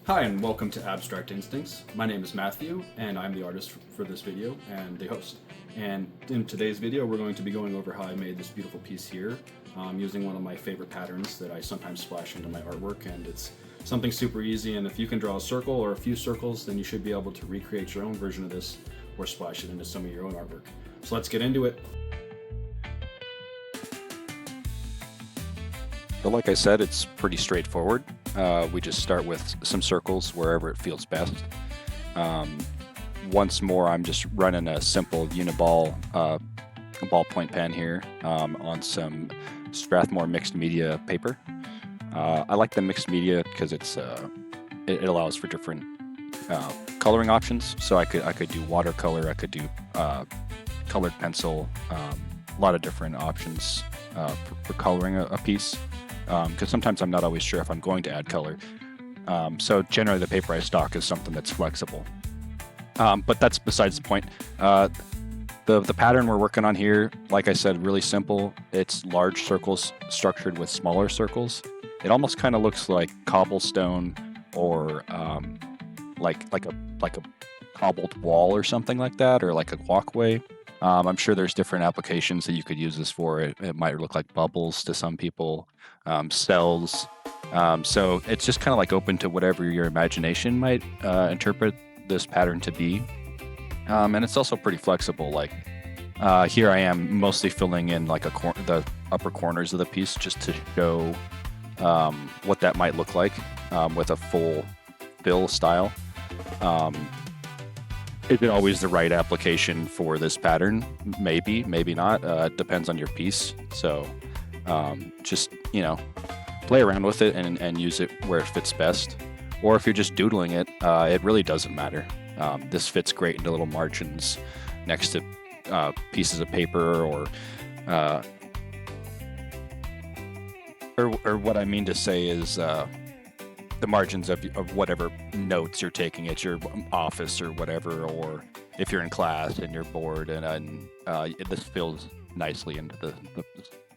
Hi and welcome to Abstract Instincts. My name is Matthew and I'm the artist for this video and the host. And in today's video we're going to be going over how I made this beautiful piece here using one of my favorite patterns that I sometimes splash into my artwork, and it's something super easy, and if you can draw a circle or a few circles then you should be able to recreate your own version of this or splash it into some of your own artwork. So let's get into it. So like I said, it's pretty straightforward. We just start with some circles wherever it feels best. Once more, I'm just running a simple uniball ballpoint pen here on some Strathmore mixed media paper. I like the mixed media because it allows for different coloring options. So I could do watercolor, I could do colored pencil, a lot of different options for coloring a piece. Because sometimes I'm not always sure if I'm going to add color. So generally the paper I stock is something that's flexible. But that's besides the point. The pattern we're working on here, like I said, really simple. It's large circles structured with smaller circles. It almost kind of looks like cobblestone or like a cobbled wall or something like that, or like a walkway. I'm sure there's different applications that you could use this for. It might look like bubbles to some people, cells. So it's just kind of like open to whatever your imagination might interpret this pattern to be. And it's also pretty flexible. Like here I am mostly filling in like the upper corners of the piece just to show what that might look like with a full fill style. Is it always the right application for this pattern? Maybe, maybe not. It depends on your piece. So just, play around with it and use it where it fits best. Or if you're just doodling it, it really doesn't matter. This fits great into little margins next to pieces of paper or what I mean to say is the margins of whatever notes you're taking at your office or whatever, or if you're in class and you're bored, and this fills nicely into the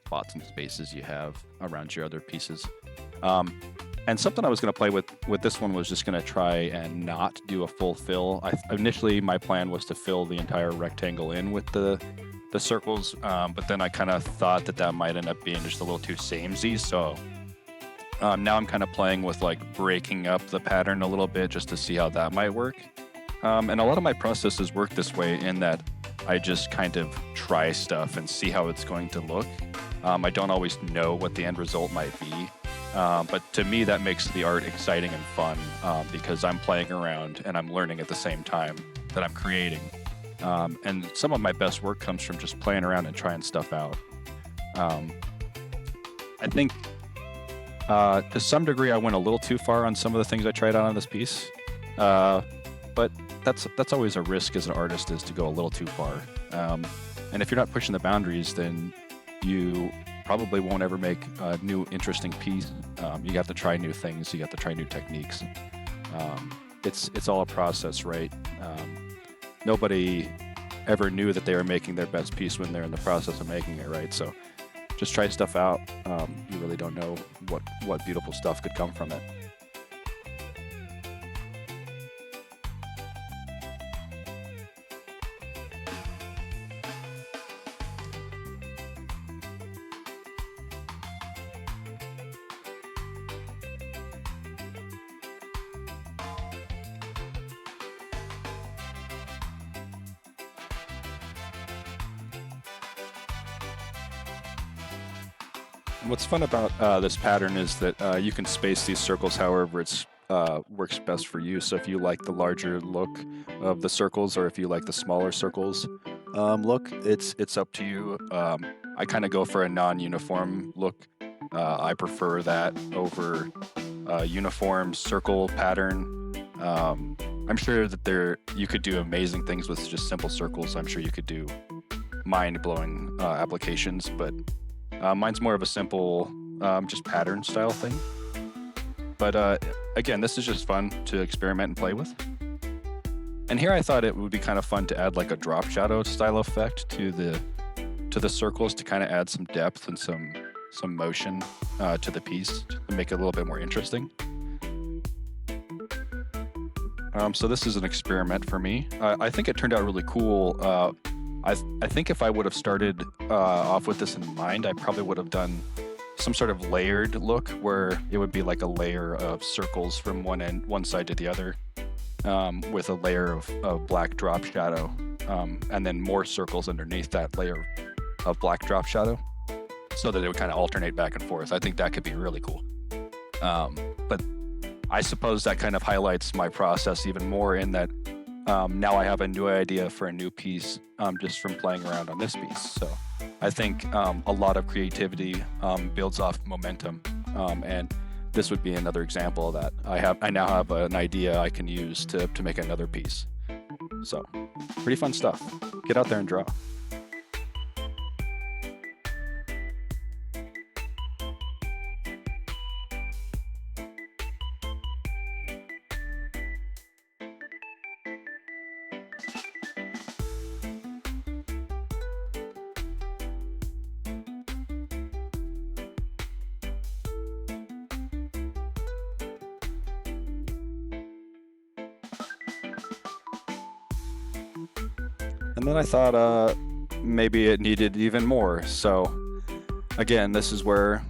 spots and spaces you have around your other pieces. And something I was going to play with this one was just going to try and not do a full fill. Initially, my plan was to fill the entire rectangle in with the circles, but then I kind of thought that might end up being just a little too samey, so now I'm kind of playing with like breaking up the pattern a little bit just to see how that might work. And a lot of my processes work this way in that I just kind of try stuff and see how it's going to look. I don't always know what the end result might be. But to me, that makes the art exciting and fun because I'm playing around and I'm learning at the same time that I'm creating. And some of my best work comes from just playing around and trying stuff out. I think to some degree, I went a little too far on some of the things I tried out on this piece, but that's always a risk as an artist, is to go a little too far. And if you're not pushing the boundaries, then you probably won't ever make a new interesting piece. You have to try new things. You have to try new techniques. It's all a process, right? Nobody ever knew that they were making their best piece when they're in the process of making it, right? So just try stuff out. You really don't know what beautiful stuff could come from it. What's fun about this pattern is that you can space these circles however it's works best for you. So if you like the larger look of the circles, or if you like the smaller circles look, it's up to you. I kind of go for a non-uniform look. I prefer that over a uniform circle pattern. I'm sure that you could do amazing things with just simple circles. I'm sure you could do mind-blowing applications, but mine's more of a simple, just pattern style thing. But again, this is just fun to experiment and play with. And here I thought it would be kind of fun to add like a drop shadow style effect to the circles to kind of add some depth and some motion to the piece to make it a little bit more interesting. So this is an experiment for me. I think it turned out really cool. I think if I would have started off with this in mind, I probably would have done some sort of layered look where it would be like a layer of circles from one side to the other, with a layer of black drop shadow, and then more circles underneath that layer of black drop shadow, so that it would kind of alternate back and forth. I think that could be really cool. But I suppose that kind of highlights my process even more in that now I have a new idea for a new piece just from playing around on this piece. So I think a lot of creativity builds off momentum, and this would be another example of that. I now have an idea I can use to make another piece. So pretty fun stuff. Get out there and draw. And then I thought maybe it needed even more. So again, this is where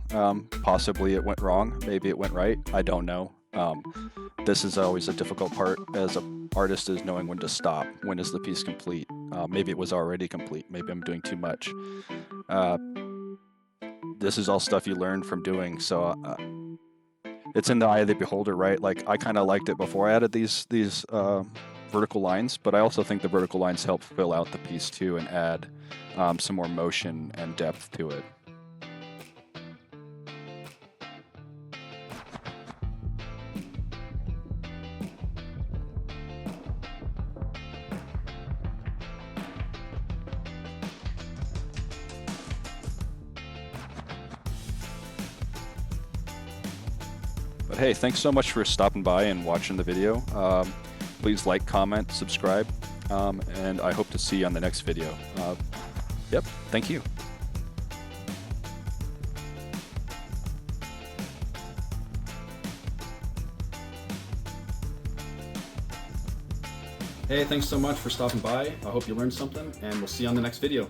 possibly it went wrong. Maybe it went right. I don't know. This is always a difficult part as an artist, is knowing when to stop. When is the piece complete? Maybe it was already complete. Maybe I'm doing too much. This is all stuff you learn from doing. So it's in the eye of the beholder, right? Like, I kind of liked it before I added these vertical lines, but I also think the vertical lines help fill out the piece too and add some more motion and depth to it. But hey, thanks so much for stopping by and watching the video. Please like, comment, subscribe, and I hope to see you on the next video. Yep, thank you. Hey, thanks so much for stopping by. I hope you learned something, and we'll see you on the next video.